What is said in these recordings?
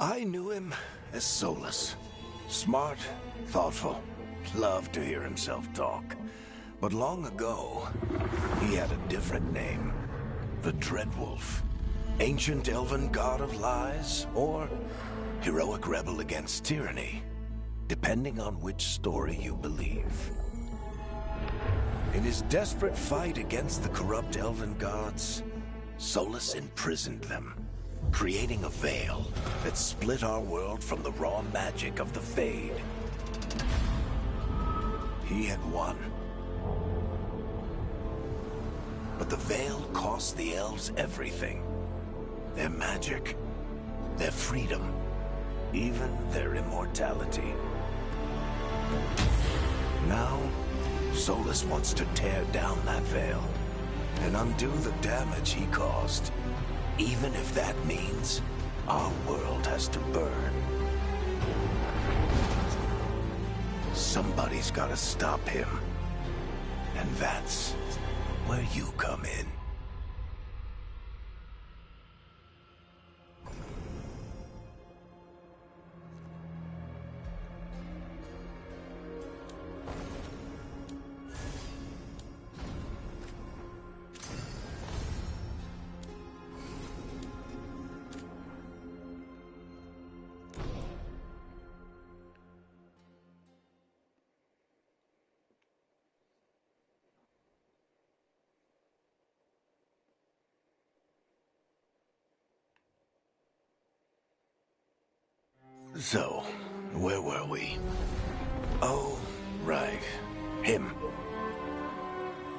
I knew him as Solus. Smart, thoughtful, loved to hear himself talk. But long ago, he had a different name. The Dreadwolf. Ancient elven god of lies, or heroic rebel against tyranny, depending on which story you believe. In his desperate fight against the corrupt elven gods, Solus imprisoned them, creating a veil that split our world from the raw magic of the Fade. He had won. But the veil cost the elves everything. Their magic, their freedom, even their immortality. Now, Solus wants to tear down that veil and undo the damage he caused, even if that means our world has to burn. Somebody's gotta stop him, and that's where you come in. So, where were we? Oh, right. Him.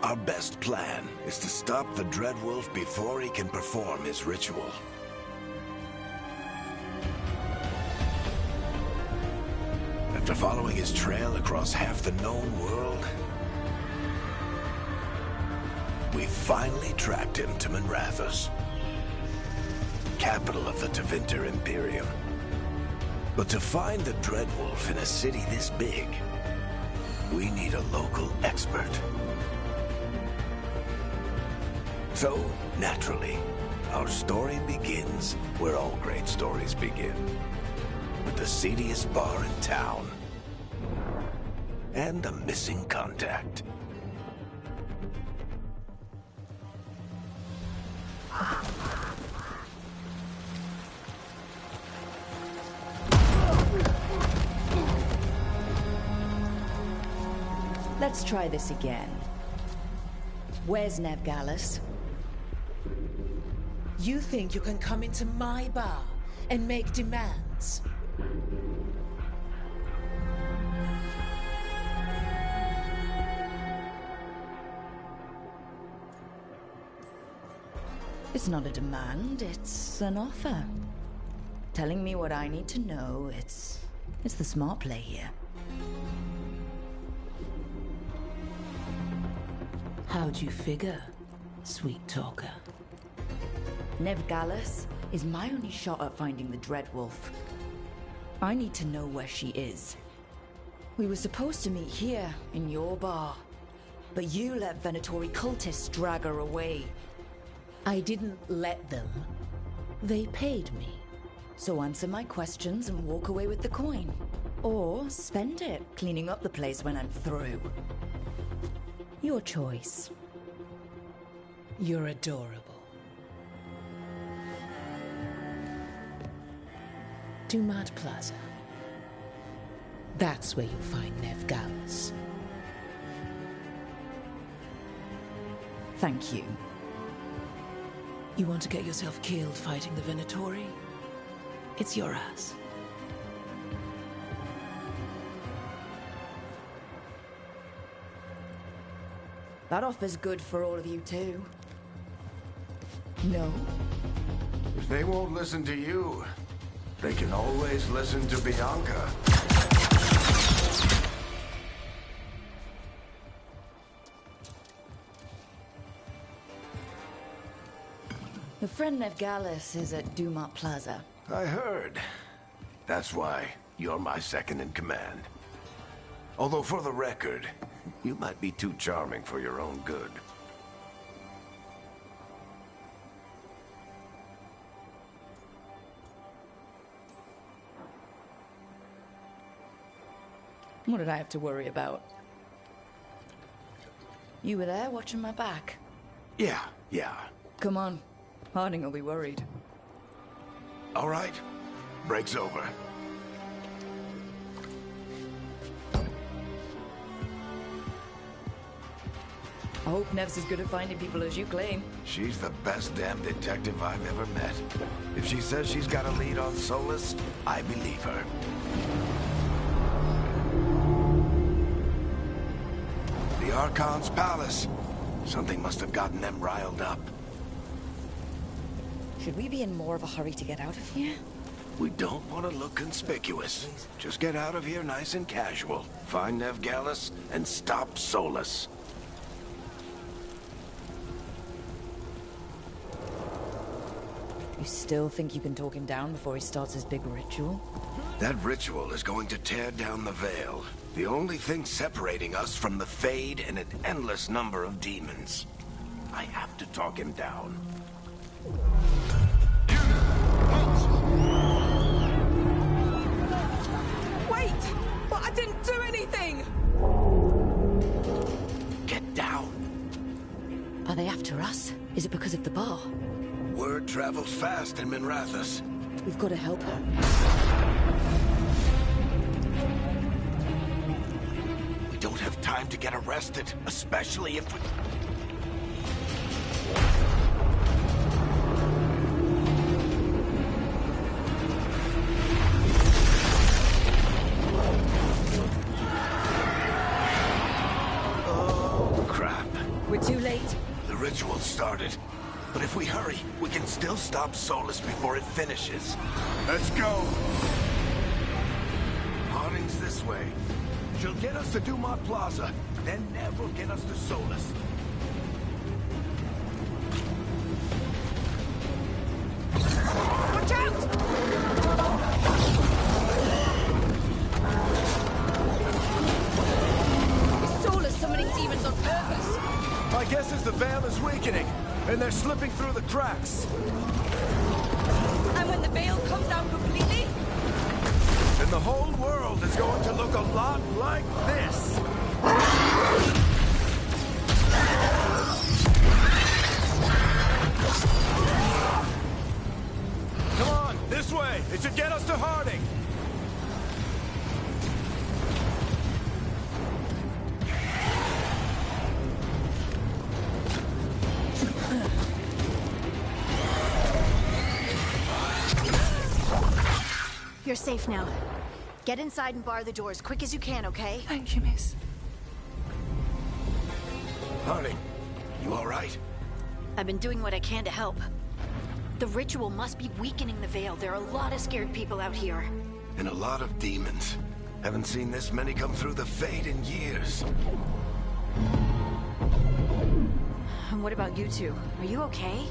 Our best plan is to stop the Dreadwolf before he can perform his ritual. After following his trail across half the known world, we finally tracked him to Minrathous, capital of the Tevinter Imperium. But to find the Dreadwolf in a city this big, we need a local expert. So, naturally, our story begins where all great stories begin. With the seediest bar in town. And a missing contact. Let's try this again. Where's Nevgalis? You think you can come into my bar and make demands? It's not a demand, it's an offer. Telling me what I need to know, it's the smart play here. How'd you figure, sweet talker? Nevgalis is my only shot at finding the Dreadwolf. I need to know where she is. We were supposed to meet here, in your bar. But you let Venatori cultists drag her away. I didn't let them. They paid me. So answer my questions and walk away with the coin. Or spend it cleaning up the place when I'm through. Your choice. You're adorable. Dumat Plaza. That's where you'll find Nevgalis. Thank you. You want to get yourself killed fighting the Venatori? It's your ass. That offer's good for all of you too. No? If they won't listen to you, they can always listen to Bianca. Your friend Nevgalis is at Dumat Plaza. I heard. That's why you're my second in command. Although for the record, you might be too charming for your own good. What did I have to worry about? You were there watching my back. Yeah. Come on. Harding will be worried. All right. Break's over. I hope Nev's as good at finding people as you claim. She's the best damn detective I've ever met. If she says she's got a lead on Solus, I believe her. The Archon's palace. Something must have gotten them riled up. Should we be in more of a hurry to get out of here? We don't want to look conspicuous. Just get out of here nice and casual. Find Nev Gallus and stop Solus. You still think you can talk him down before he starts his big ritual? That ritual is going to tear down the Veil. The only thing separating us from the Fade and an endless number of demons. I have to talk him down. Wait! But I didn't do anything! Get down. Are they after us? Is it because of the bar? Word travels fast in Minrathous. We've got to help her. We don't have time to get arrested, especially if we... Oh, crap. We're too late. The ritual started. But if we hurry, we can still stop Solus before it finishes. Let's go! Harding's this way. She'll get us to Dumont Plaza, then Nev will get us to Solus. Watch out! Is Solus summoning demons on purpose? My guess is the Veil is weakening, and they're slipping through the cracks. And when the veil comes down completely? And the whole world is going to look a lot like this. Come on, this way. It should get us to Harding. You're safe now. Get inside and bar the door as quick as you can, okay? Thank you, miss. Harding, you all right? I've been doing what I can to help. The ritual must be weakening the Veil. There are a lot of scared people out here. And a lot of demons. Haven't seen this many come through the Fade in years. And what about you two? Are you okay?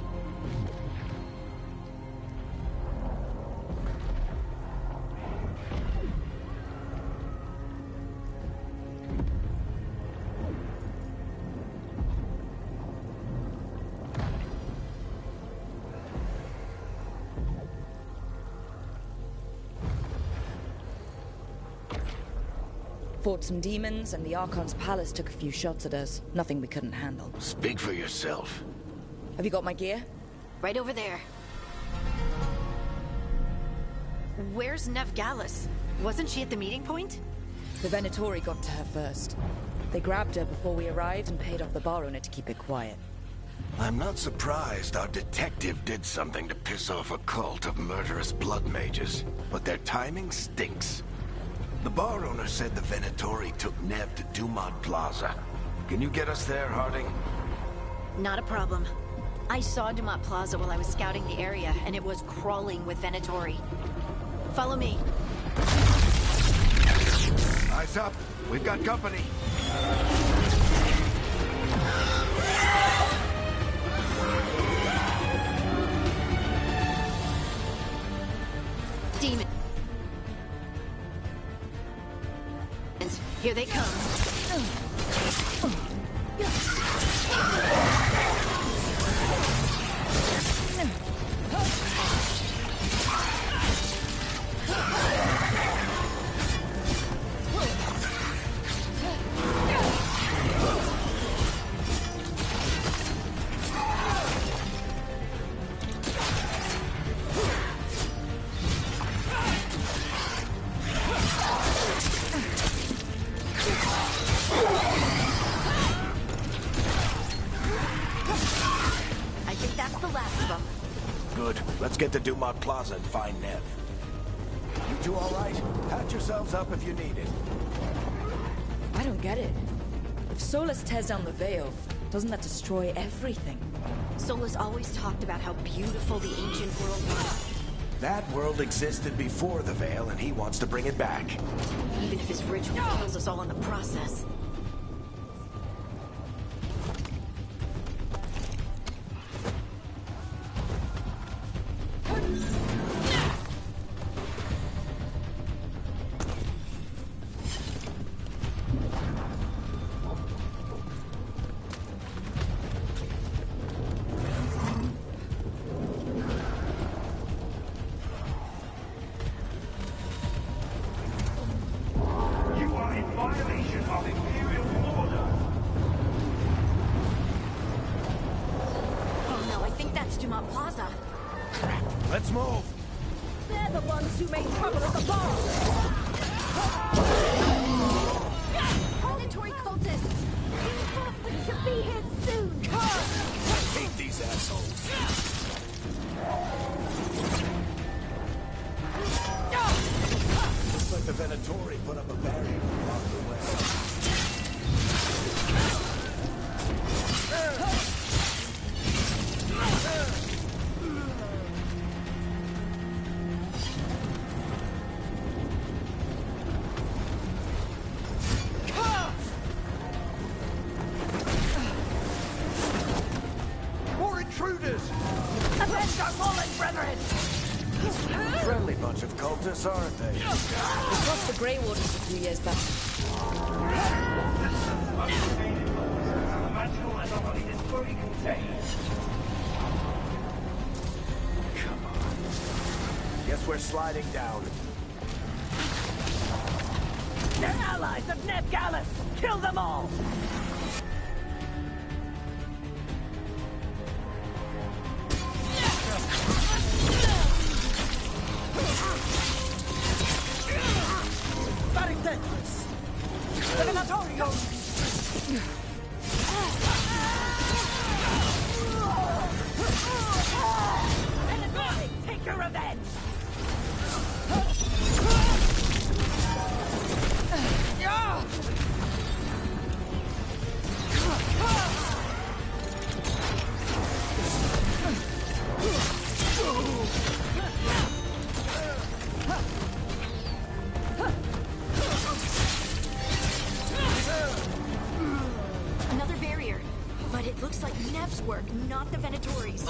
Fought some demons, and the Archon's palace took a few shots at us. Nothing we couldn't handle. Speak for yourself. Have you got my gear? Right over there. Where's Nev Gallus? Wasn't she at the meeting point? The Venatori got to her first. They grabbed her before we arrived and paid off the bar owner to keep it quiet. I'm not surprised our detective did something to piss off a cult of murderous blood mages, but their timing stinks. The bar owner said the Venatori took Nev to Dumont Plaza. Can you get us there, Harding? Not a problem. I saw Dumont Plaza while I was scouting the area, and it was crawling with Venatori. Follow me. Eyes up. We've got company. Demons. Here they come. Good. Let's get to Dumont Plaza and find Nev. You two all right? Patch yourselves up if you need it. I don't get it. If Solus tears down the Veil, doesn't that destroy everything? Solus always talked about how beautiful the ancient world was. That world existed before the Veil, and he wants to bring it back. Even if his ritual kills us all in the process. Plaza. Crap. Let's move. They're the ones who made trouble at the bar. Predatory cultists. Reinforcements should be here soon. I hate these assholes. Looks like the Venatori put up a barrier to block the way. Friendly bunch of cultists, aren't they? We crossed the Grey Waters a few years back. Come on. Guess we're sliding down. They're allies of Ned Gallus! Kill them all! Take your revenge! Another barrier. But it looks like Nev's work, not the Venatori's.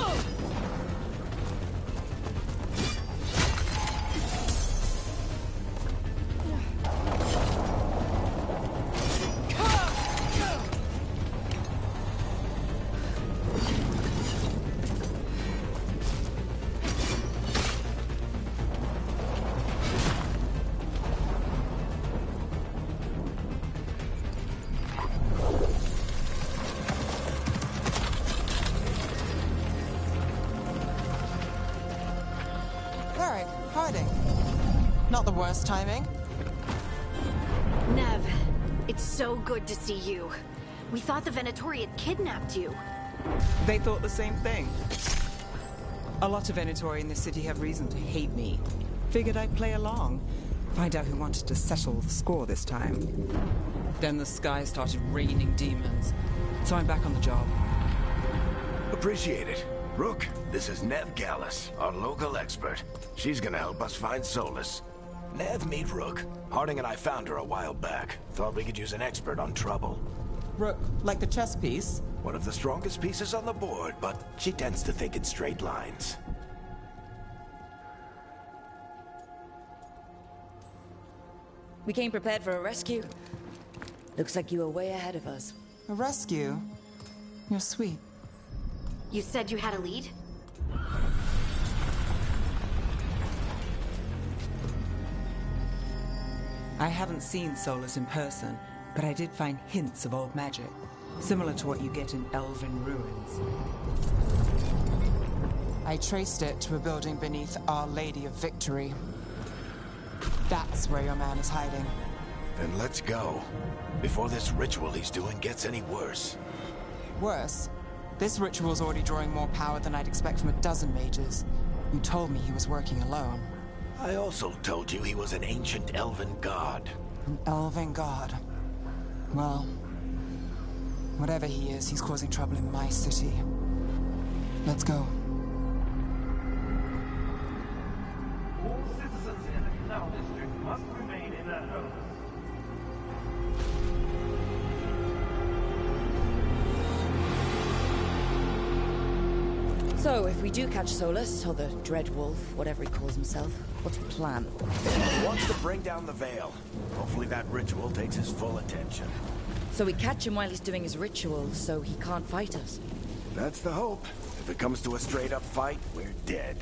Hiding. Not the worst timing. Nev, it's so good to see you. We thought the Venatori had kidnapped you. They thought the same thing. A lot of Venatori in this city have reason to hate me. Figured I'd play along. Find out who wanted to settle the score this time. Then the sky started raining demons. So I'm back on the job. Appreciate it. Rook, this is Nev Gallus, our local expert. She's gonna help us find Solus. Nev, meet Rook. Harding and I found her a while back. Thought we could use an expert on trouble. Rook, like the chess piece? One of the strongest pieces on the board, but she tends to think in straight lines. We came prepared for a rescue. Looks like you were way ahead of us. A rescue? You're sweet. You said you had a lead? I haven't seen Solus in person, but I did find hints of old magic, similar to what you get in elven ruins. I traced it to a building beneath Our Lady of Victory. That's where your man is hiding. Then let's go. Before this ritual he's doing gets any worse. Worse? This ritual's already drawing more power than I'd expect from a dozen mages. You told me he was working alone. I also told you he was an ancient elven god. An elven god. Well, whatever he is, he's causing trouble in my city. Let's go. All citizens in the Canal District must remain in their homes. So, if we do catch Solus, or the Dread Wolf, whatever he calls himself, what's the plan? He wants to bring down the Veil. Hopefully that ritual takes his full attention. So we catch him while he's doing his ritual, so he can't fight us. That's the hope. If it comes to a straight-up fight, we're dead.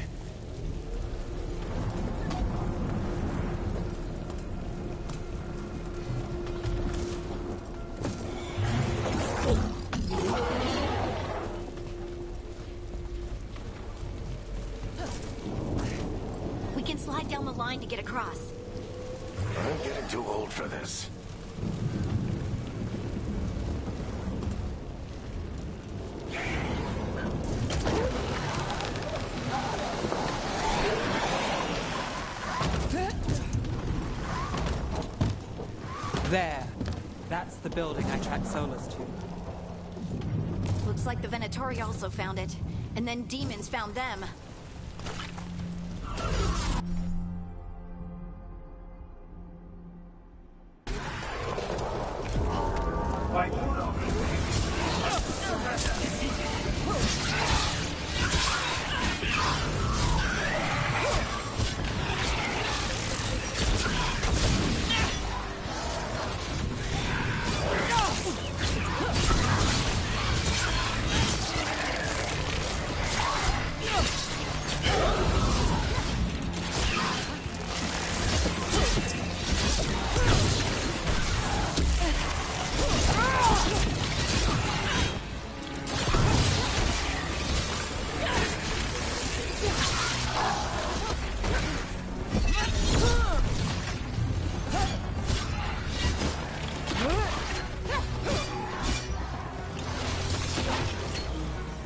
We can slide down the line to get across. I'm getting too old for this. There. That's the building I tracked Solus to. Looks like the Venatori also found it. And then demons found them.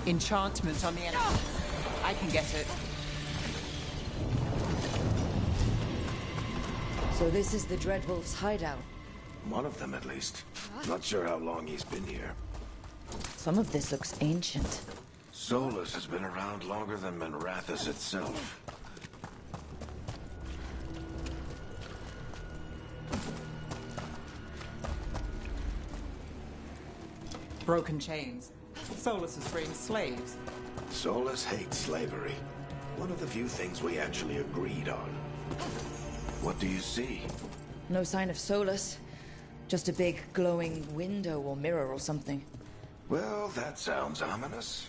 Enchantment on the enemy. I can get it. So this is the Dread Wolf's hideout. One of them, at least. Not sure how long he's been here. Some of this looks ancient. Solus has been around longer than Minrathous itself. Broken chains. Solus is freeing slaves. Solus hates slavery. One of the few things we actually agreed on. What do you see? No sign of Solus. Just a big glowing window or mirror or something. Well, that sounds ominous.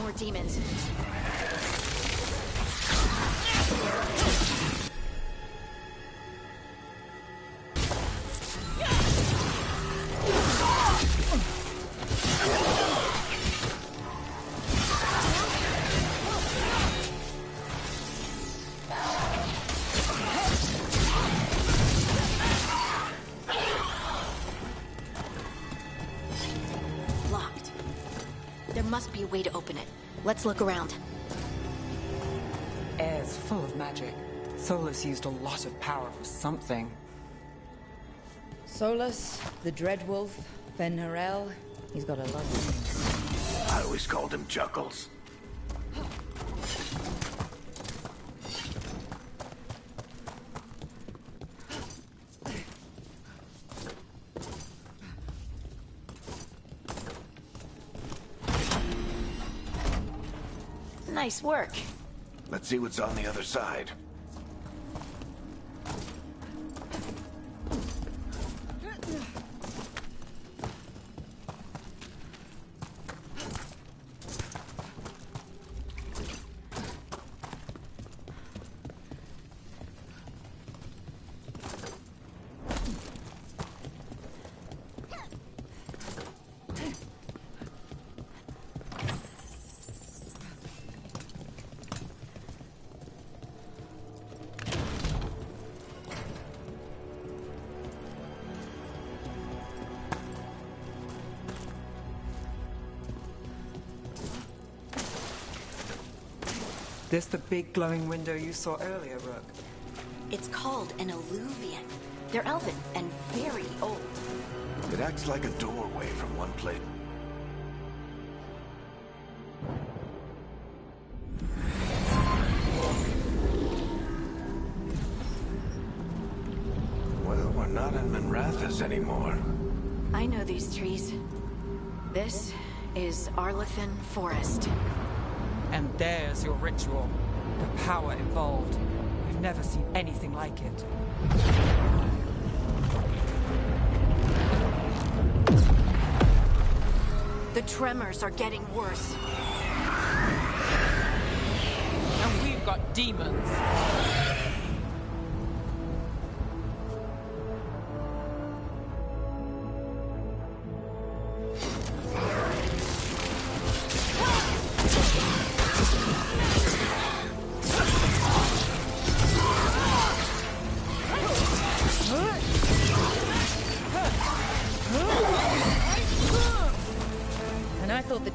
More demons. Locked. There must be a way to open it. Let's look around. Air's full of magic. Solus used a lot of power for something. Solus, the Dread Wolf, Fenrirel. He's got a lot of names. I always called him Chuckles. Nice work. Let's see what's on the other side. This the big glowing window you saw earlier, Rook? It's called an alluvian. They're elven and very old. It acts like a doorway from one place. Well, we're not in Minrathous anymore. I know these trees. This is Arlethan Forest. And there's your ritual. The power involved. I've never seen anything like it. The tremors are getting worse. And we've got demons.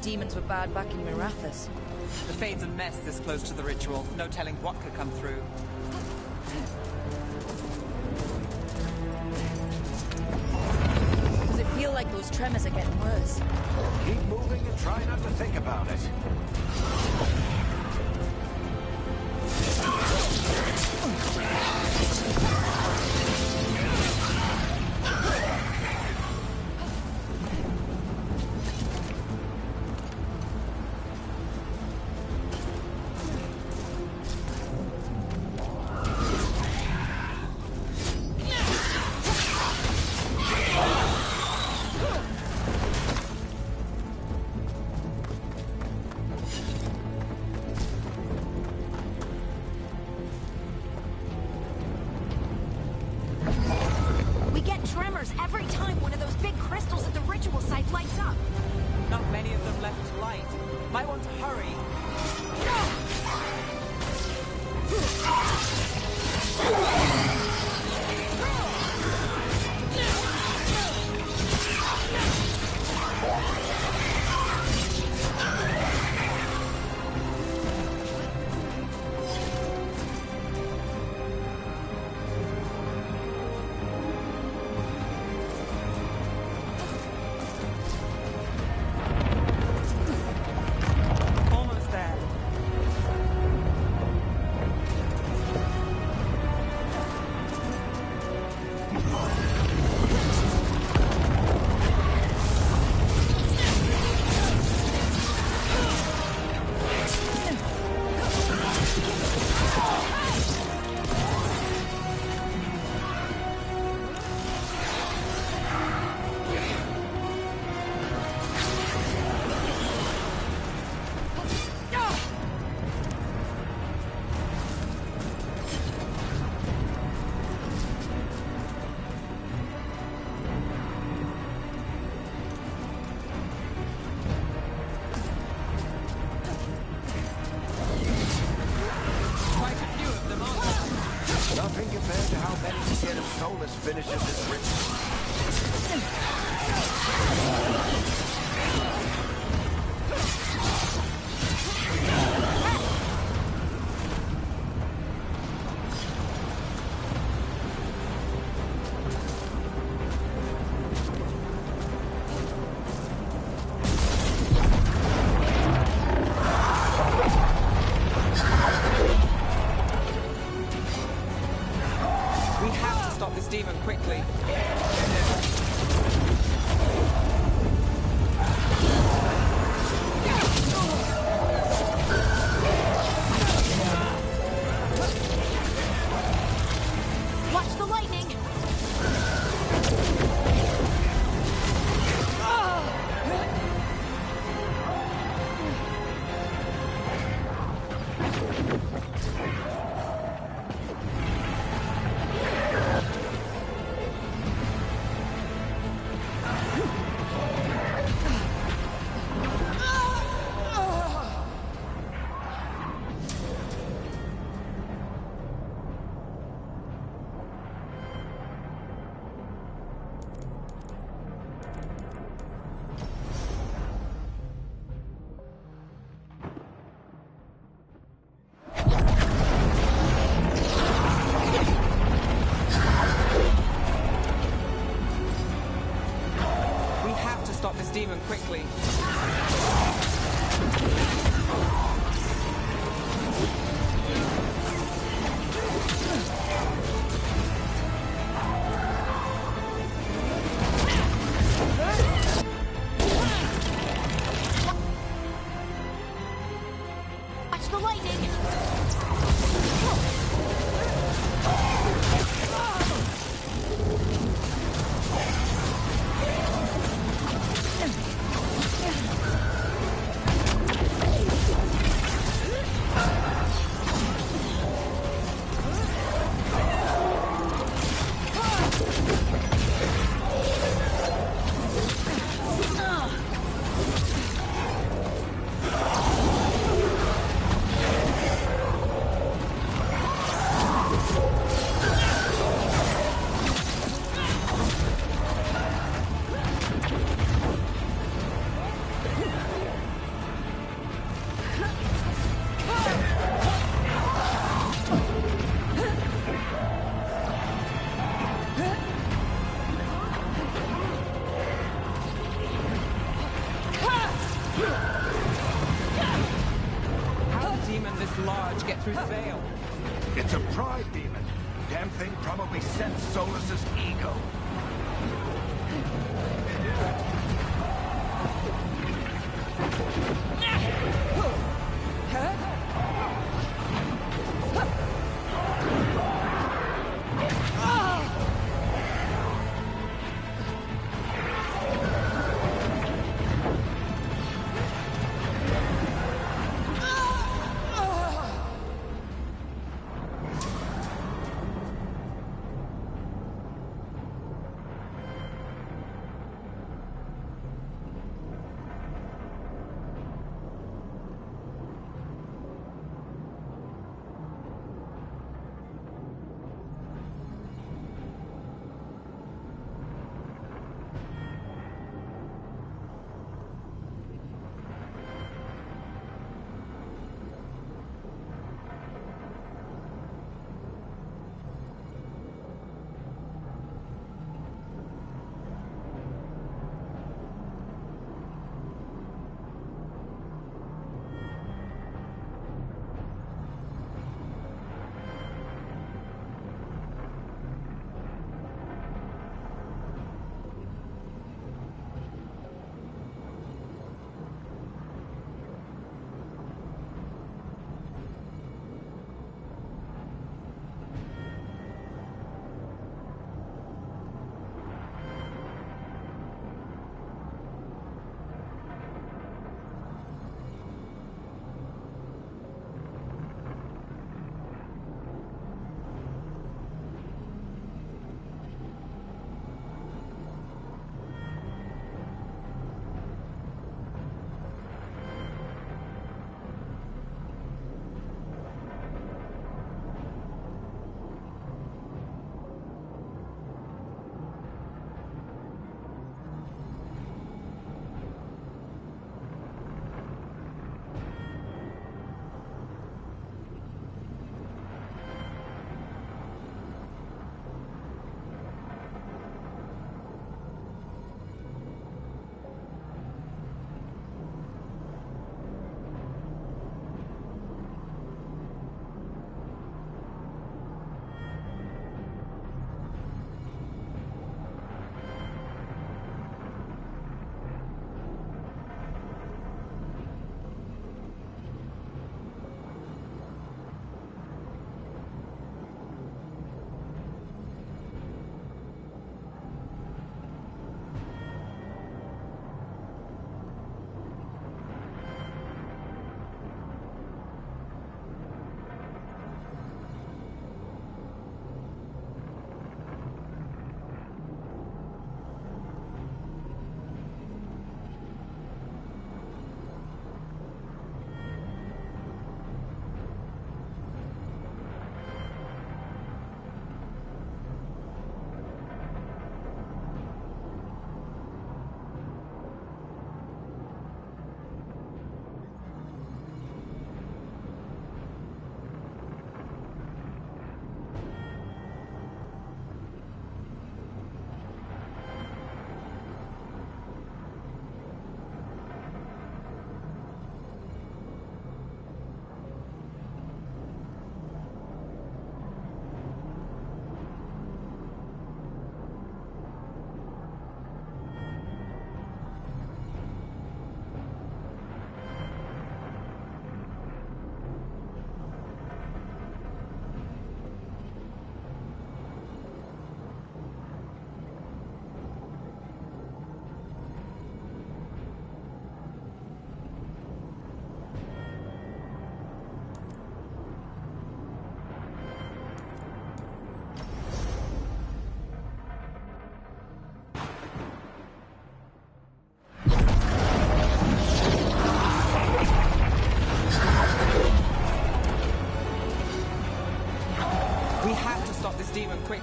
Demons were bad back in Minrathous. The Fade's a mess this close to the ritual. No telling what could come through. Does it feel like those tremors are getting worse? Keep moving and try not to think about it. stop this demon quickly. Watch the lightning! Get through the veil. It's a pride demon. Damn thing probably sensed Solus's ego.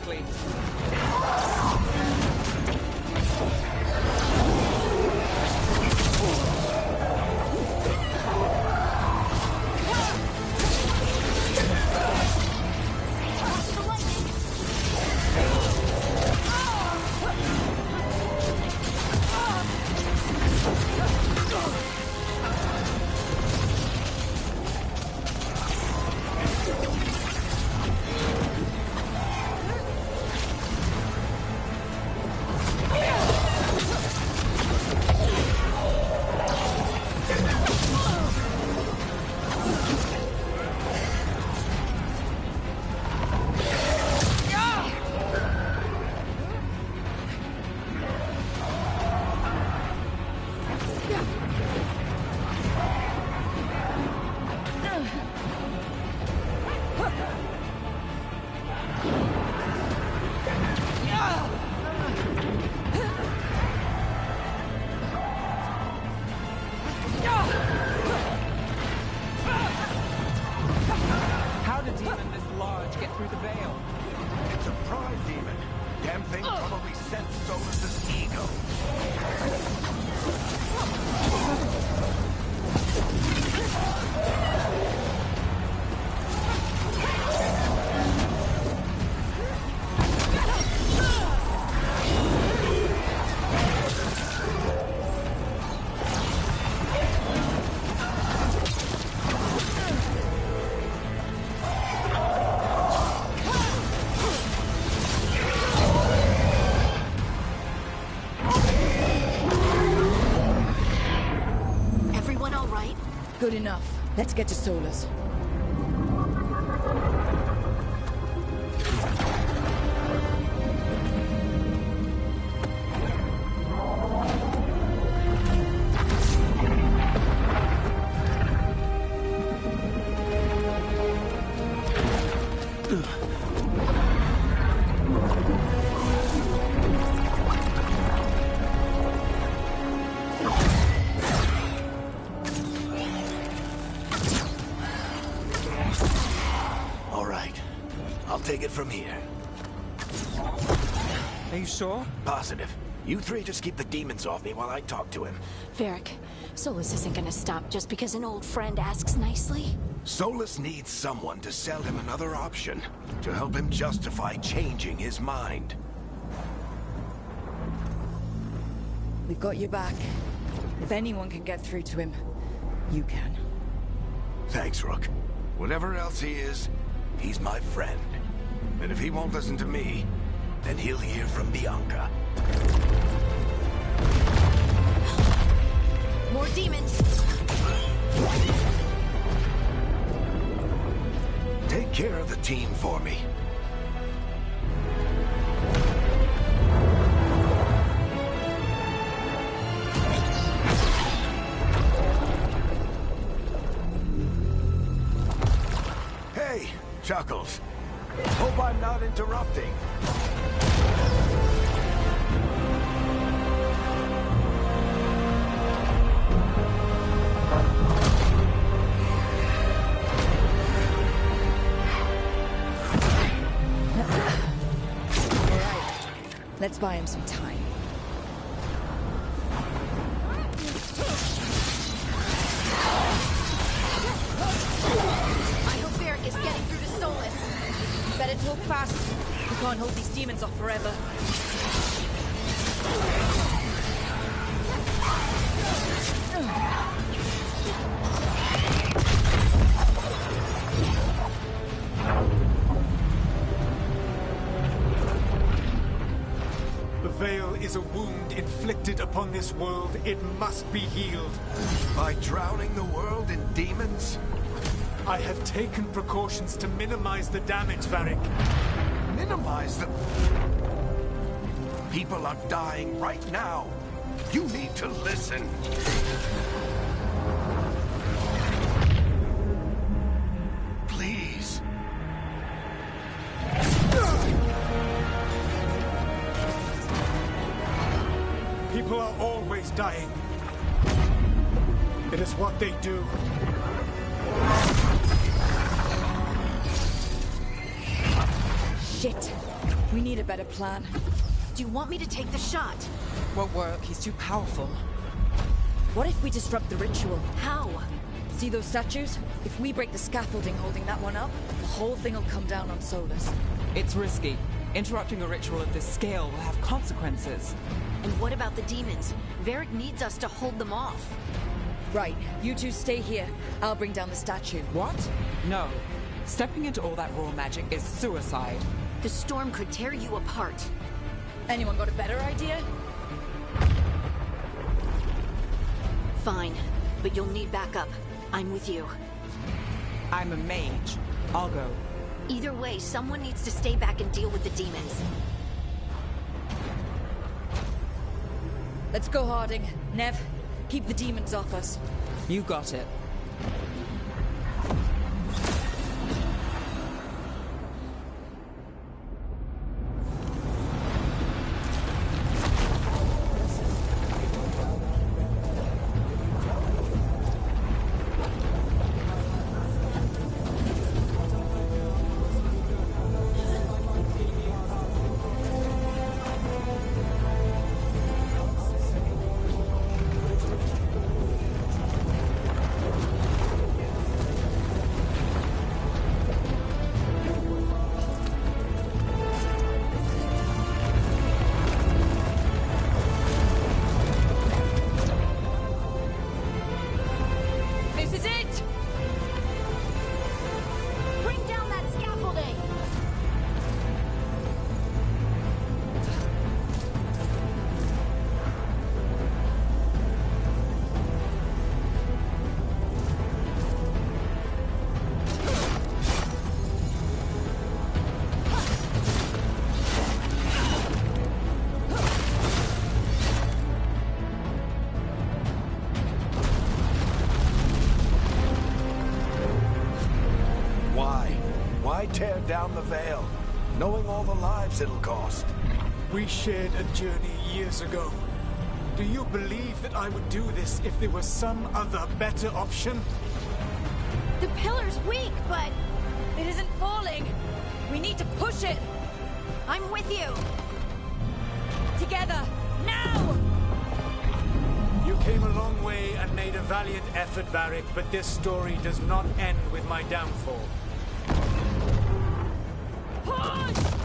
quickly. How did a demon this large get through the veil? It's a pride demon. Damn thing probably sensed Solus's ego. Everyone all right? Good enough. Let's get to Solus. All right. I'll take it from here. Are you sure? Positive. You three just keep the demons off me while I talk to him. Varric, Solus isn't gonna stop just because an old friend asks nicely. Solus needs someone to sell him another option, to help him justify changing his mind. We've got your back. If anyone can get through to him, you can. Thanks, Rook. Whatever else he is, he's my friend. And if he won't listen to me, then he'll hear from Bianca. More demons! Take care of the team for me. Hey, Chuckles. Hope I'm not interrupting. Let's buy him some time. I hope Varric is getting through to Solus. Better talk fast. We can't hold these demons off forever. The veil is a wound inflicted upon this world. It must be healed. By drowning the world in demons? I have taken precautions to minimize the damage, Varric. Minimize the... People are dying right now. You need to listen. Please. People are always dying. It is what they do. Shit. We need a better plan. Do you want me to take the shot? Won't work. He's too powerful. What if we disrupt the ritual? How? See those statues? If we break the scaffolding holding that one up, the whole thing will come down on Solus. It's risky. Interrupting a ritual of this scale will have consequences. And what about the demons? Varric needs us to hold them off. Right, you two stay here. I'll bring down the statue. What? No. Stepping into all that raw magic is suicide. The storm could tear you apart. Anyone got a better idea? Fine, but you'll need backup. I'm with you. I'm a mage. I'll go. Either way, someone needs to stay back and deal with the demons. Let's go, Harding. Nev, keep the demons off us. You got it. Tear down the Veil, knowing all the lives it'll cost. We shared a journey years ago. Do you believe that I would do this if there was some other better option? The pillar's weak, but It isn't falling. We need to push it. I'm with you. Together, now! You came a long way and made a valiant effort, Varric, but this story does not end with my downfall. Push!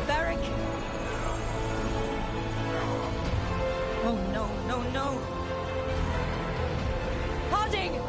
Varric! Oh no, no, no! Harding!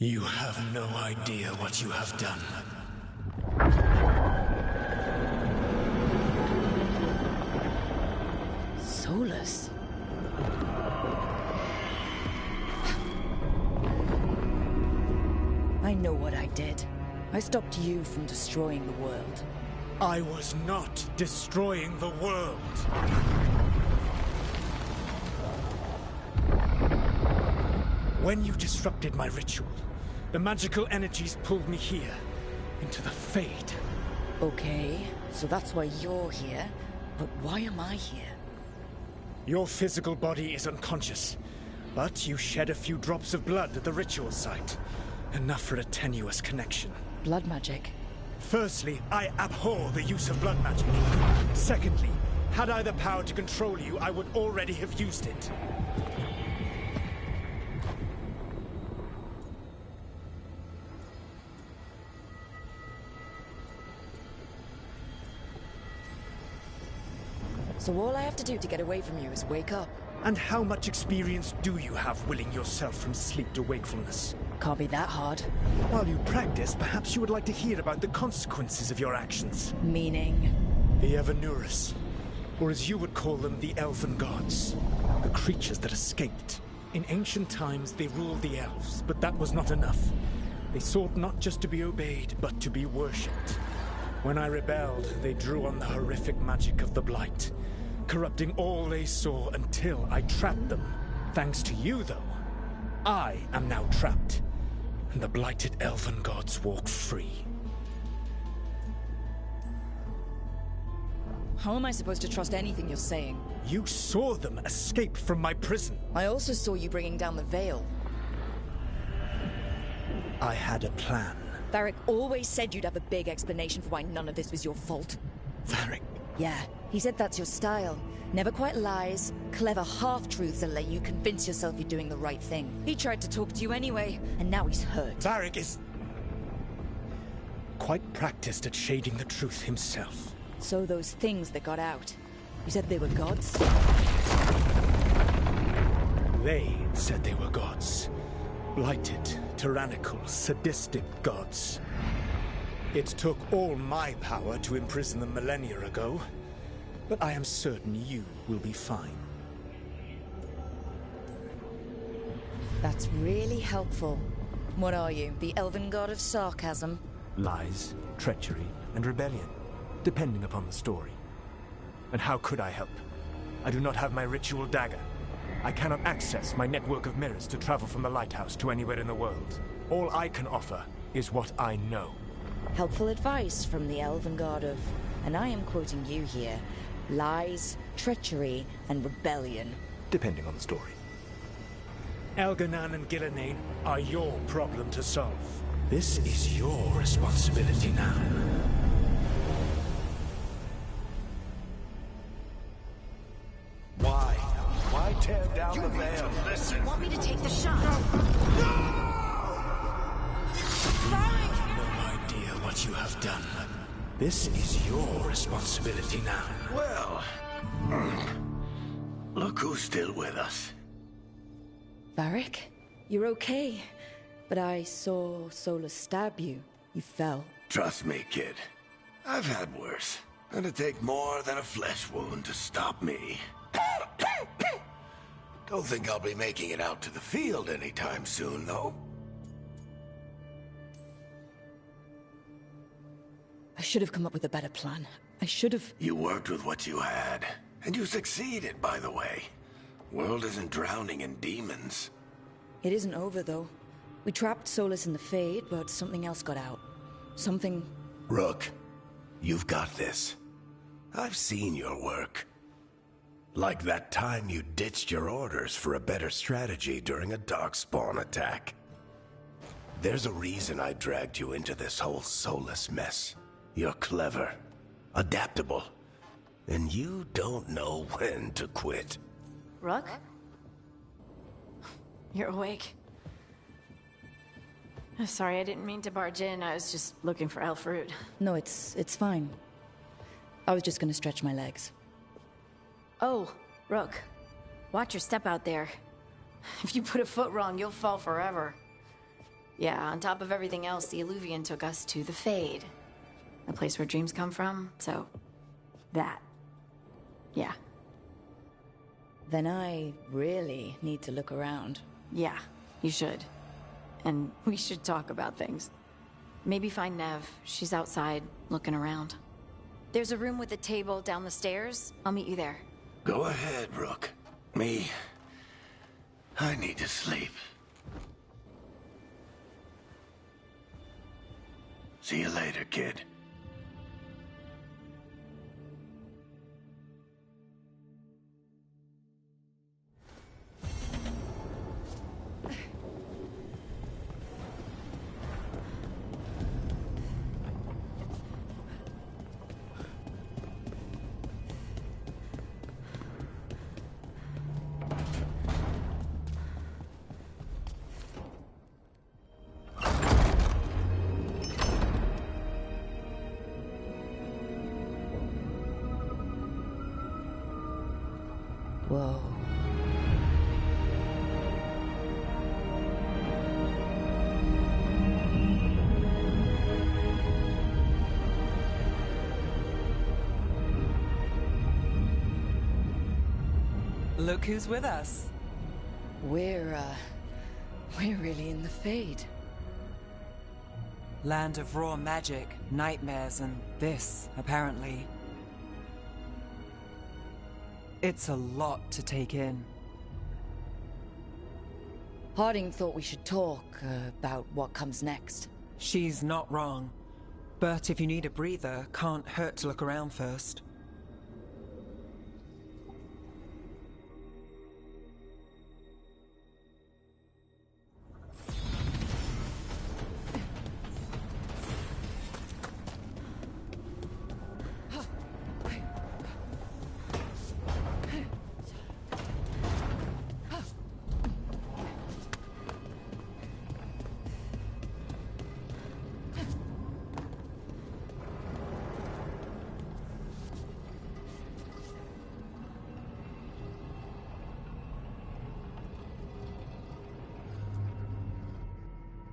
You have no idea what you have done. Solus? I know what I did. I stopped you from destroying the world. I was not destroying the world. When you disrupted my ritual, the magical energies pulled me here, into the Fade. Okay, so that's why you're here. But why am I here? Your physical body is unconscious, but you shed a few drops of blood at the ritual site. Enough for a tenuous connection. Blood magic? Firstly, I abhor the use of blood magic. Secondly, had I the power to control you, I would already have used it. So all I have to do to get away from you is wake up. And how much experience do you have willing yourself from sleep to wakefulness? Can't be that hard. While you practice, perhaps you would like to hear about the consequences of your actions. Meaning? The Evanurus, or as you would call them, the Elven Gods. The creatures that escaped. In ancient times, they ruled the elves, but that was not enough. They sought not just to be obeyed, but to be worshipped. When I rebelled, they drew on the horrific magic of the Blight, corrupting all they saw until I trapped them. Thanks to you, though, I am now trapped, and the blighted Elven Gods walk free. How am I supposed to trust anything you're saying? You saw them escape from my prison. I also saw you bringing down the Veil. I had a plan. Varric always said you'd have a big explanation for why none of this was your fault. Varric? Yeah, he said that's your style. Never quite lies, clever half-truths that let you convince yourself you're doing the right thing. He tried to talk to you anyway, and now he's hurt. Varric is quite practiced at shading the truth himself. So those things that got out, you said they were gods? They said they were gods. Blighted, tyrannical, sadistic gods. It took all my power to imprison them millennia ago, but I am certain you will be fine. That's really helpful. What are you, the Elven God of Sarcasm? Lies, treachery, and rebellion, depending upon the story. And how could I help? I do not have my ritual dagger. I cannot access my network of mirrors to travel from the lighthouse to anywhere in the world. All I can offer is what I know. Helpful advice from the Elven God of, and I am quoting you here, lies, treachery, and rebellion. Depending on the story. Elganan and Gillenane are your problem to solve. This is your responsibility now. Why tear down the veil? You want me to take the shot? No idea what you have done. This is your responsibility now. Well, look who's still with us. Varric, you're okay. But I saw Solus stab you. You fell. Trust me, kid. I've had worse. It'd take more than a flesh wound to stop me. Don't think I'll be making it out to the field anytime soon, though. I should have come up with a better plan. I should have... You worked with what you had. And you succeeded, by the way. World isn't drowning in demons. It isn't over, though. We trapped Solus in the Fade, but something else got out. Something... Rook, you've got this. I've seen your work. Like that time you ditched your orders for a better strategy during a darkspawn attack. There's a reason I dragged you into this whole Solus mess. You're clever, adaptable, and you don't know when to quit. Rook? You're awake. Sorry, I didn't mean to barge in. I was just looking for Elfroot. No, it's fine. I was just gonna stretch my legs. Oh, Rook. Watch your step out there. If you put a foot wrong, you'll fall forever. Yeah, on top of everything else, the Illuvian took us to the Fade. The place where dreams come from, so... that. Yeah. Then I really need to look around. Yeah, you should. And we should talk about things. Maybe find Nev. She's outside, looking around. There's a room with a table down the stairs. I'll meet you there. Go ahead, Rook. I need to sleep. See you later, kid. Whoa. Look who's with us. We're really in the Fade. Land of raw magic, nightmares, and this, apparently. It's a lot to take in. Harding thought we should talk about what comes next. She's not wrong. But if you need a breather, can't hurt to look around first.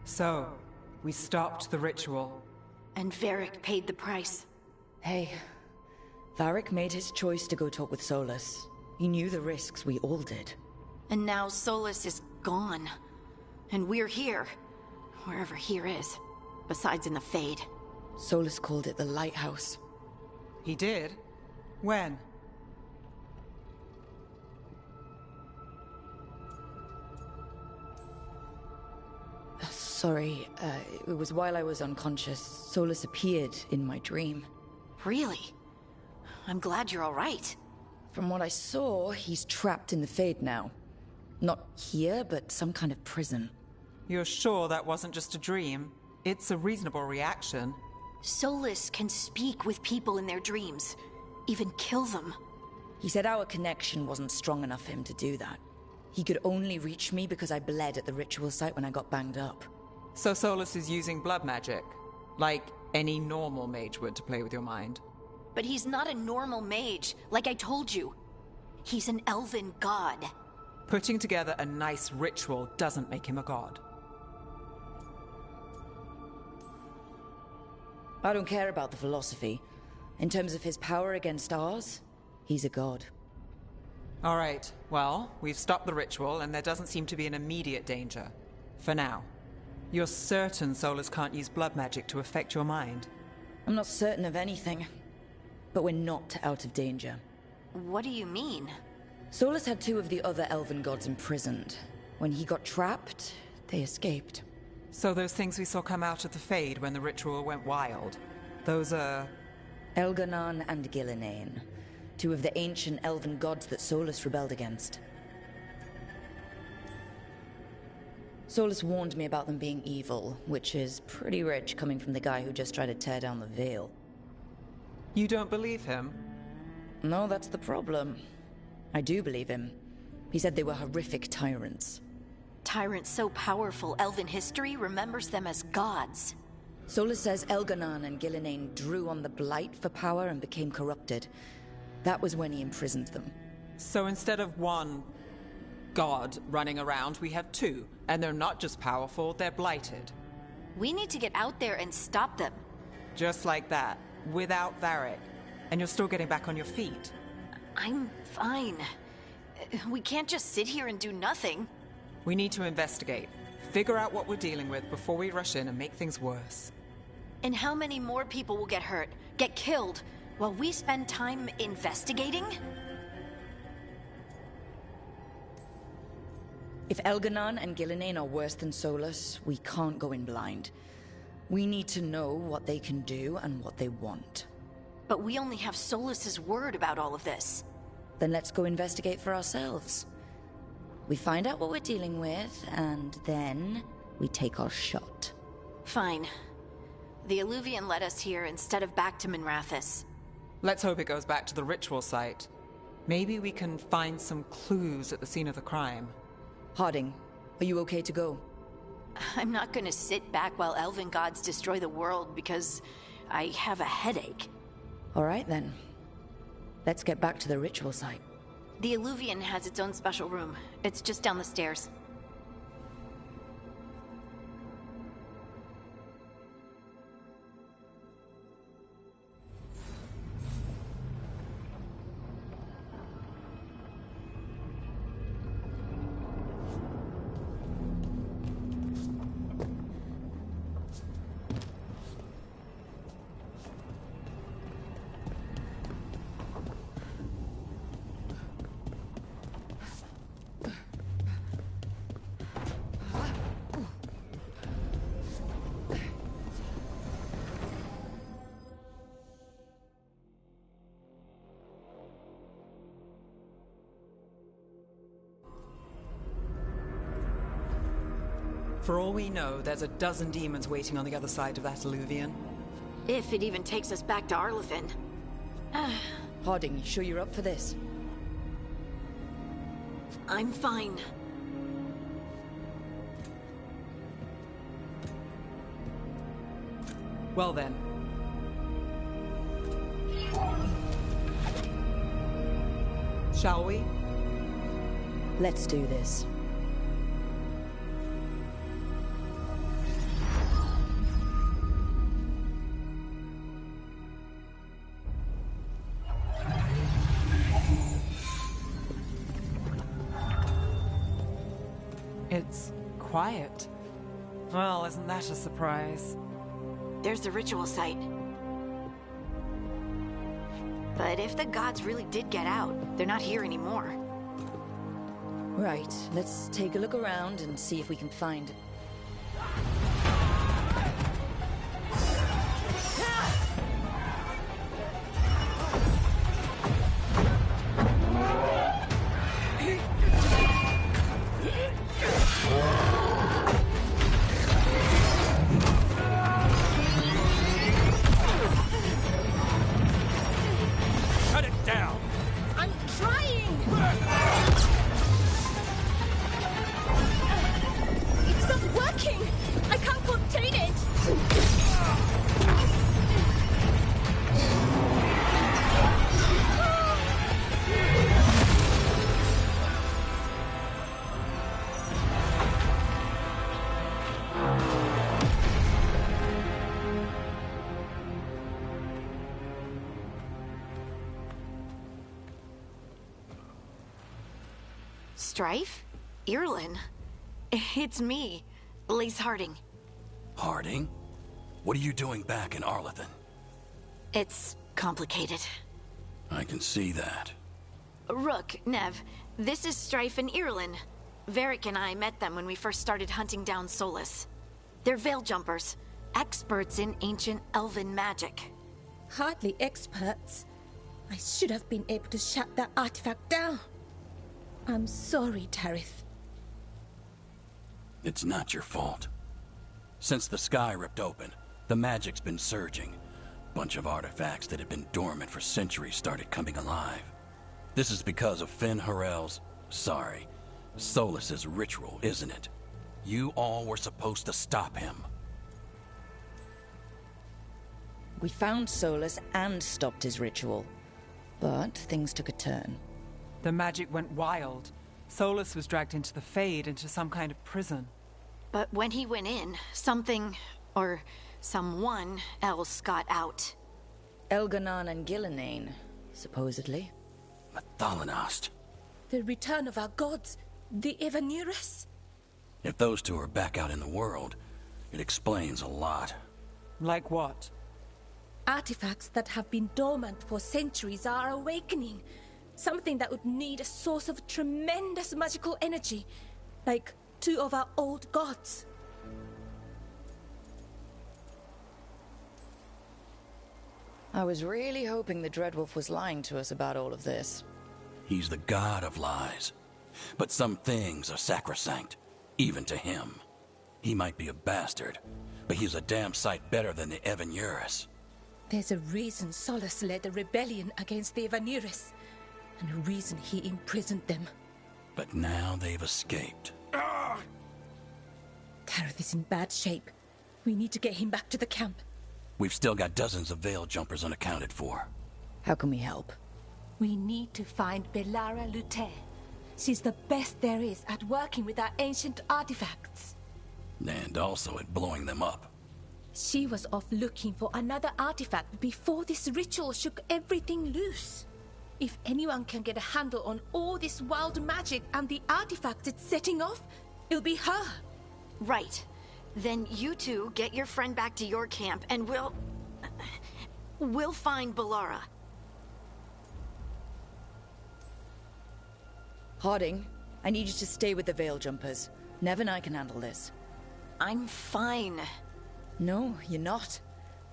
So, we stopped the ritual. And Varric paid the price. Hey, Varric made his choice to go talk with Solus. He knew the risks, we all did. And now Solus is gone. And we're here. Wherever here is. Besides in the Fade. Solus called it the Lighthouse. He did? When? Sorry, it was while I was unconscious. Solus appeared in my dream. Really? I'm glad you're all right. From what I saw, he's trapped in the Fade now. Not here, but some kind of prison. You're sure that wasn't just a dream? It's a reasonable reaction. Solus can speak with people in their dreams. Even kill them. He said our connection wasn't strong enough for him to do that. He could only reach me because I bled at the ritual site when I got banged up. So Solus is using blood magic? Like any normal mage would to play with your mind? But he's not a normal mage, like I told you. He's an elven god. Putting together a nice ritual doesn't make him a god. I don't care about the philosophy. In terms of his power against ours, he's a god. All right, well, we've stopped the ritual and there doesn't seem to be an immediate danger. For now. You're certain Solus can't use blood magic to affect your mind? I'm not certain of anything. But we're not out of danger. What do you mean? Solus had 2 of the other elven gods imprisoned. When he got trapped, they escaped. So those things we saw come out of the Fade when the ritual went wild, those are... Elganon and Gillinane. 2 of the ancient elven gods that Solus rebelled against. Solus warned me about them being evil, which is pretty rich coming from the guy who just tried to tear down the Veil. You don't believe him? No, that's the problem. I do believe him. He said they were horrific tyrants. Tyrants so powerful, elven history remembers them as gods. Solus says Elganon and Gillinane drew on the Blight for power and became corrupted. That was when he imprisoned them. So instead of one god running around, we have two. And they're not just powerful, they're blighted. We need to get out there and stop them. Just like that, without Varric. And you're still getting back on your feet. I'm fine. We can't just sit here and do nothing. We need to investigate. Figure out what we're dealing with before we rush in and make things worse. And how many more people will get hurt, get killed, while we spend time investigating? If Elganon and Gillinane are worse than Solus, we can't go in blind. We need to know what they can do and what they want. But we only have Solus's word about all of this. Then let's go investigate for ourselves. We find out what we're dealing with, and then we take our shot. Fine. The Illuvian led us here instead of back to Minrathous. Let's hope it goes back to the ritual site. Maybe we can find some clues at the scene of the crime. Harding, are you okay to go? I'm not gonna sit back while elven gods destroy the world because I have a headache. All right then. Let's get back to the ritual site. The Illuvian has its own special room. It's just down the stairs. For all we know, there's a dozen demons waiting on the other side of that Illuvian. If it even takes us back to Arlathan. Harding, you sure you're up for this? I'm fine. Well then. Shall we? Let's do this. It's quiet. Well, isn't that a surprise? There's the ritual site. But if the gods really did get out, they're not here anymore. Right, let's take a look around and see if we can find it. Strife? Irlin? It's me, Lace Harding. Harding? What are you doing back in Arlathan? It's complicated. I can see that. Rook, Nev, this is Strife and Irlin. Varric and I met them when we first started hunting down Solus. They're veil jumpers, experts in ancient elven magic. Hardly experts. I should have been able to shut that artifact down. I'm sorry, Tarith. It's not your fault. Since the sky ripped open, the magic's been surging. Bunch of artifacts that had been dormant for centuries started coming alive. This is because of Finn Harel's... Solus's ritual, isn't it? You all were supposed to stop him. We found Solus and stopped his ritual. But things took a turn. The magic went wild. Solus was dragged into the Fade, into some kind of prison. But when he went in, something, or someone else got out. Elganon and Gillenane, supposedly. Mathalanost. The return of our gods, the Evanurus. If those two are back out in the world, it explains a lot. Like what? Artifacts that have been dormant for centuries are awakening. Something that would need a source of tremendous magical energy, like two of our old gods. I was really hoping the Dreadwolf was lying to us about all of this. He's the god of lies. But some things are sacrosanct, even to him. He might be a bastard, but he's a damn sight better than the Evanurus. There's a reason Solus led a rebellion against the Evanurus, and a reason he imprisoned them. But now they've escaped. Gareth is in bad shape. We need to get him back to the camp. We've still got dozens of veil jumpers unaccounted for. How can we help? We need to find Belara Lute. She's the best there is at working with our ancient artifacts. And also at blowing them up. She was off looking for another artifact before this ritual shook everything loose. If anyone can get a handle on all this wild magic and the artifacts it's setting off, it'll be her. Right. Then you two get your friend back to your camp and we'll find Belara. Harding, I need you to stay with the Veil Jumpers. Nev and I can handle this. I'm fine. No, you're not.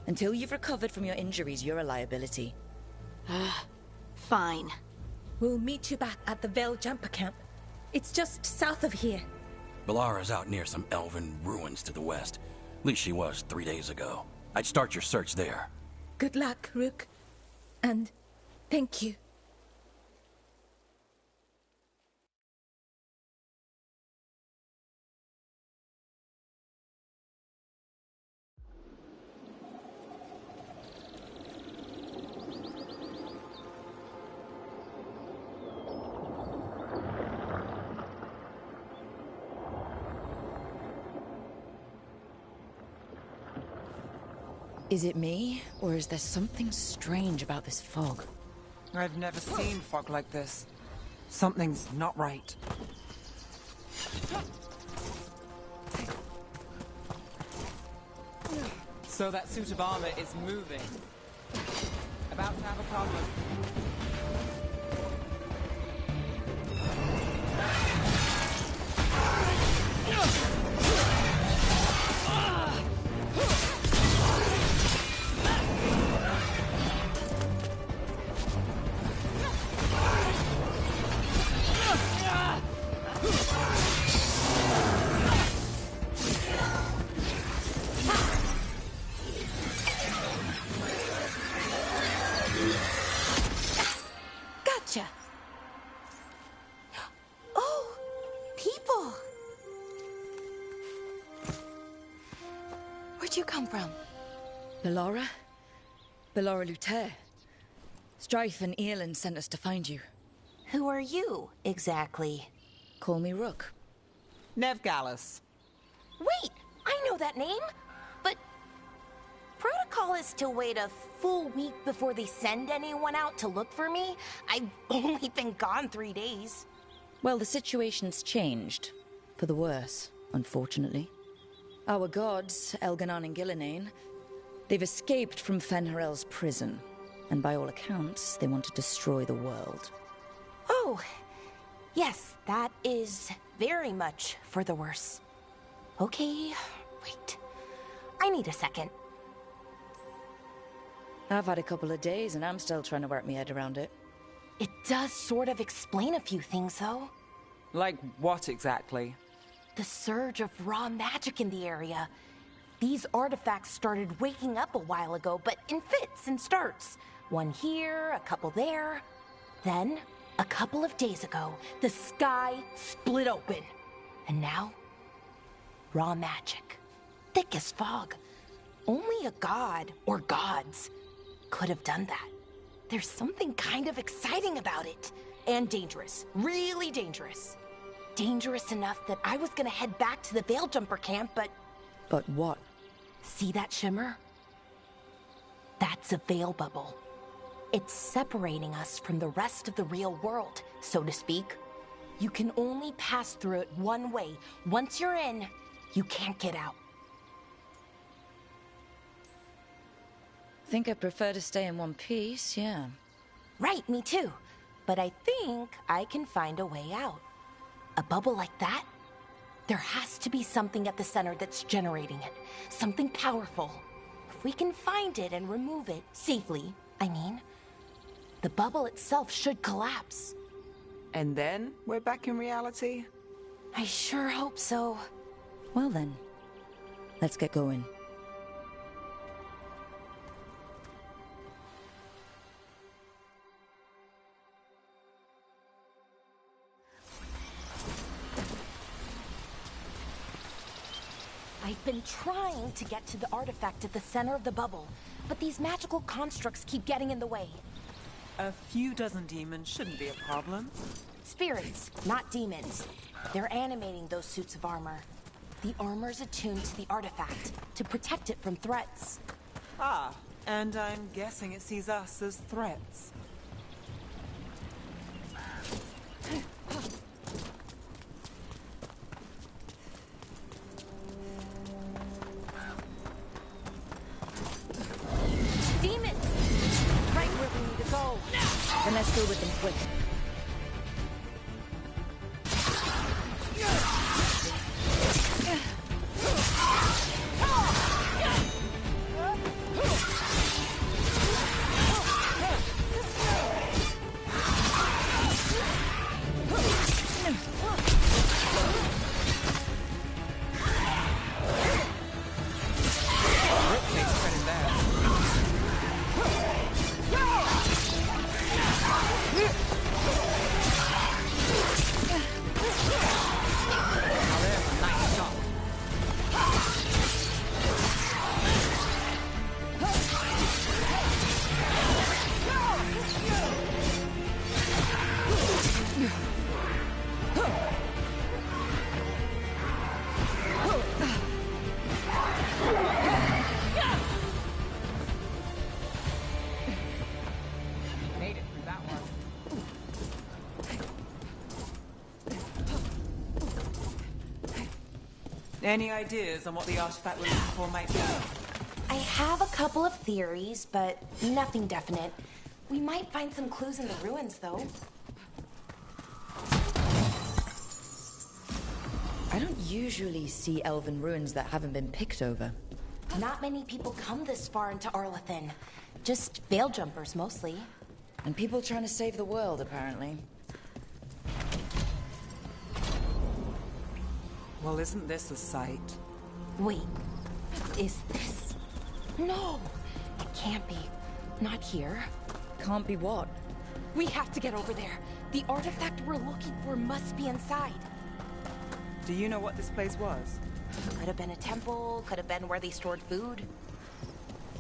Until you've recovered from your injuries, you're a liability. Fine. We'll meet you back at the Veil Jumper camp. It's just south of here. Belara's out near some elven ruins to the west. At least she was 3 days ago. I'd start your search there. Good luck, Rook. And thank you. Is it me, or is there something strange about this fog? I've never seen fog like this. Something's not right. So that suit of armor is moving. About to have a problem. Gotcha. Oh, people. Where'd you come from? Belara? Belara Lute. Strife and Earlin sent us to find you. Who are you, exactly? Call me Rook. Nev Gallus. Wait, I know that name, but protocol is to wait a full week before they send anyone out to look for me. I've only been gone 3 days. Well, the situation's changed. For the worse, unfortunately. Our gods, Elganon and Gillenane, they've escaped from Fen'Harel's prison. And by all accounts, they want to destroy the world. Oh, yes, that is very much for the worse. Okay, wait. I need a second. I've had a couple of days, and I'm still trying to wrap my head around it. It does sort of explain a few things, though. Like what exactly? The surge of raw magic in the area. These artifacts started waking up a while ago, but in fits and starts. One here, a couple there. Then, a couple of days ago, the sky split open. And now, raw magic. Thick as fog. Only a god, or gods, could have done that. There's something kind of exciting about it. And dangerous. Really dangerous. dangerous enough that I was gonna head back to the Veilgjumper camp, but... But what? See that shimmer? That's a veil bubble. It's separating us from the rest of the real world, so to speak. You can only pass through it one way. Once you're in, you can't get out. Think I prefer to stay in one piece, yeah. Right, me too. But I think I can find a way out. A bubble like that? There has to be something at the center that's generating it. Something powerful. If we can find it and remove it, safely, I mean, the bubble itself should collapse. And then we're back in reality? I sure hope so. Well then, let's get going. I've been trying to get to the artifact at the center of the bubble, but these magical constructs keep getting in the way. A few dozen demons shouldn't be a problem. Spirits, not demons. They're animating those suits of armor. The armor's attuned to the artifact to protect it from threats. Ah, and I'm guessing it sees us as threats. Demons! Right where we need to go. Then let's go with them quick. Any ideas on what the artifact we're looking for might be? I have a couple of theories, but nothing definite. We might find some clues in the ruins, though. I don't usually see elven ruins that haven't been picked over. Not many people come this far into Arlathan. Just veil jumpers, mostly. And people trying to save the world, apparently. Well, isn't this a sight? Wait, is this? No, it can't be. Not here. Can't be what? We have to get over there. The artifact we're looking for must be inside. Do you know what this place was? Could have been a temple, could have been where they stored food.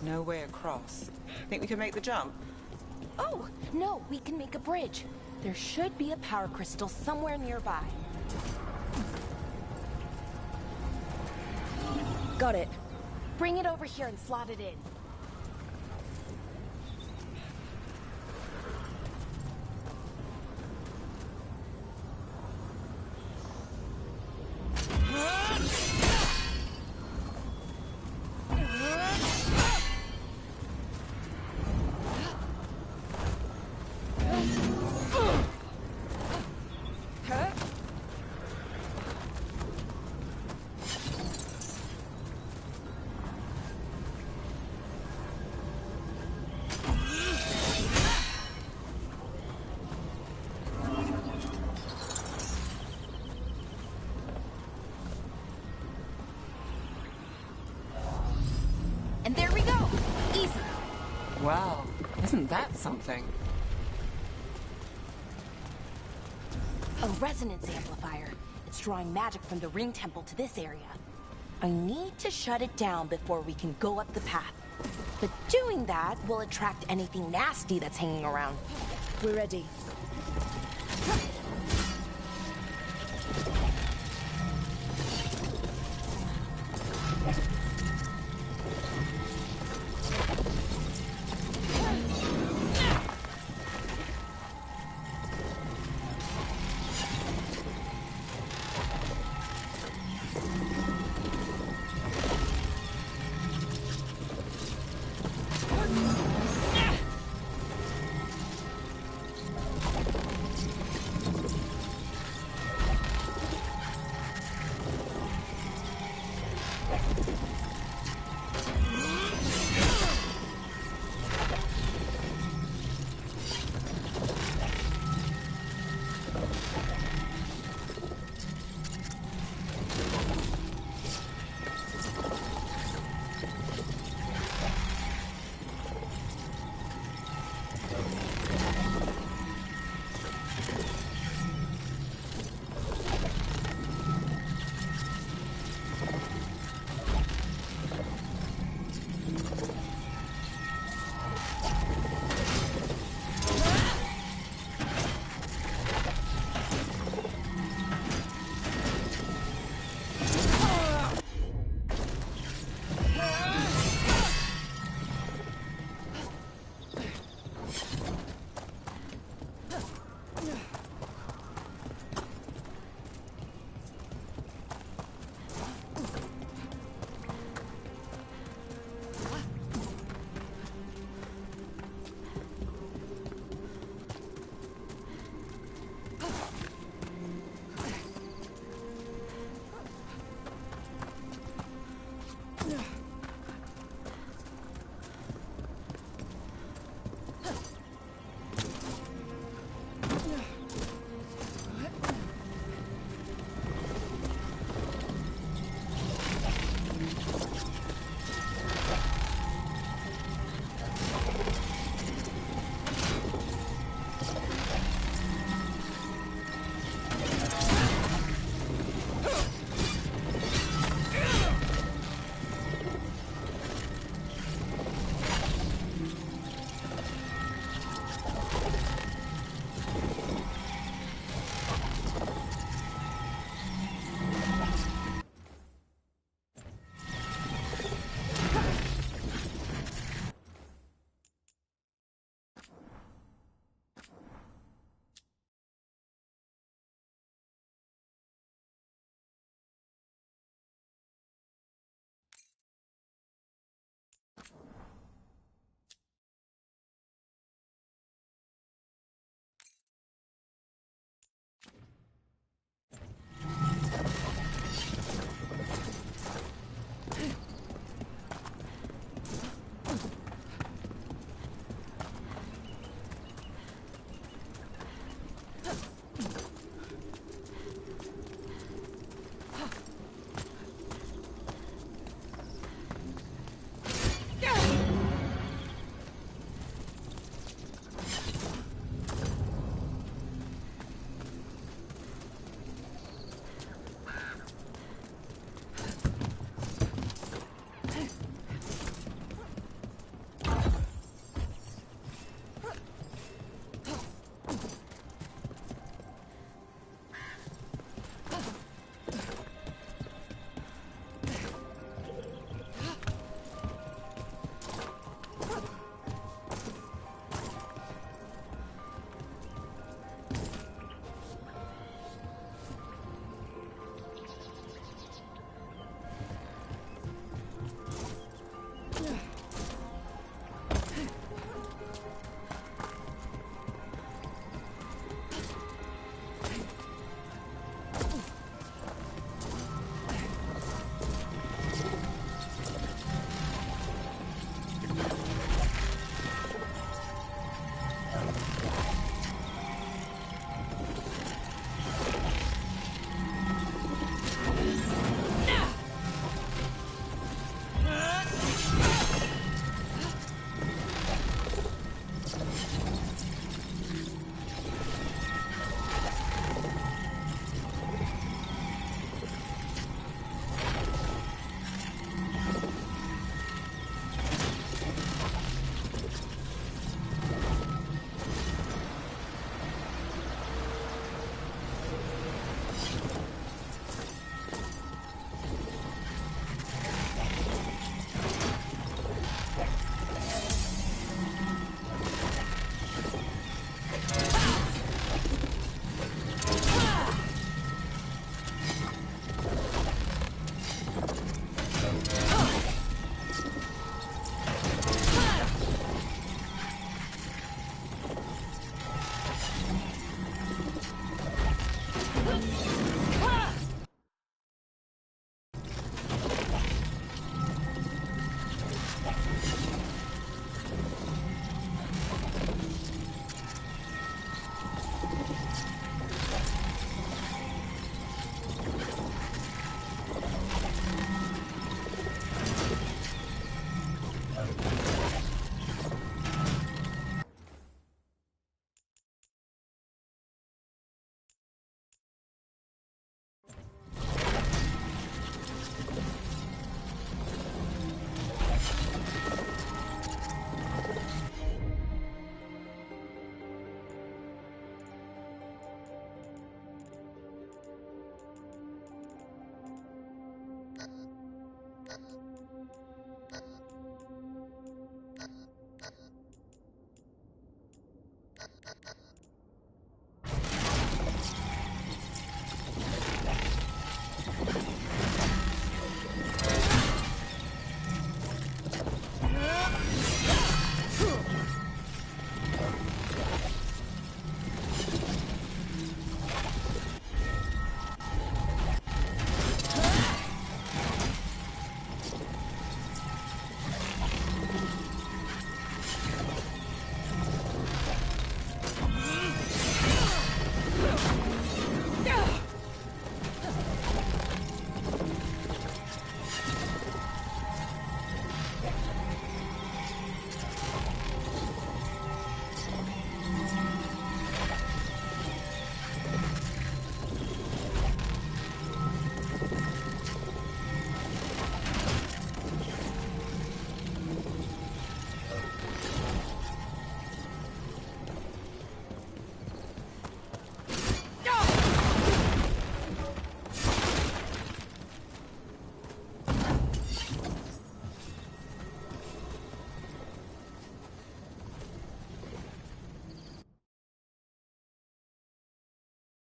No way across. Think we can make the jump? Oh, no, we can make a bridge. There should be a power crystal somewhere nearby. Got it. Bring it over here and slot it in. And there we go! Easy! Wow, isn't that something? A resonance amplifier. It's drawing magic from the ring temple to this area. I need to shut it down before we can go up the path. But doing that will attract anything nasty that's hanging around. We're ready.